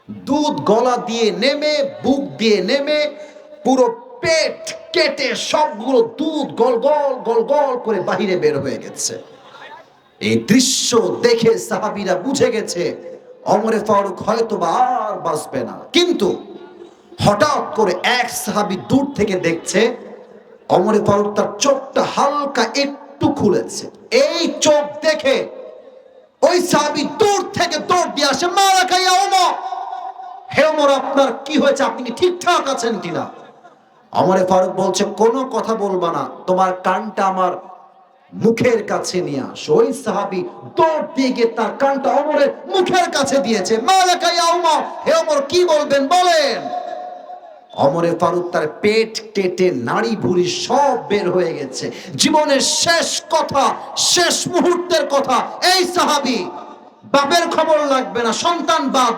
দুধ গলা দিয়ে নেমে, বুক দিয়ে নেমে পুরো পেট কেটে সবগুলো দুধ গল গল গল গল করে বাহিরে বের হয়ে গেছে। এই দৃশ্য দেখে সাহাবীরা বুঝে গেছে ওমরে ফারুক হয়তো বা আর বাঁচবে না। কিন্তু হঠাৎ করে এক সাহাবী দূর থেকে দেখছে ওমরে ফারুক তার চোখটা হালকা একটু খুলেছে। এই চোখ দেখে ওই সাহাবী দূর থেকে দৌড় দিয়ে আসে, মালাকা ইয়া ওমর, হে ওমর আপনার কি হয়েছে, আপনি কি ঠিকঠাক আছেন কিনা? ওমরে ফারুক বলছে কোনো কথা বলবা না, তোমার কানটা আমার মুখের কাছে নিয়ে আসো। ওই সাহাবী দৌড় দিয়ে গিয়ে তার কানটা ওমরের মুখের কাছে দিয়েছে। মালাকা ইয়া ওমর, হে ওমর কি বলবেন বলেন। ওমরে ফারুক তার পেট কেটে নাড়ি ভুঁড়ি সব বের হয়ে গেছে। জীবনের শেষ কথা, শেষ মুহূর্তের কথা এই সাহাবী, বাপের খবর লাগবে না, সন্তান বাপ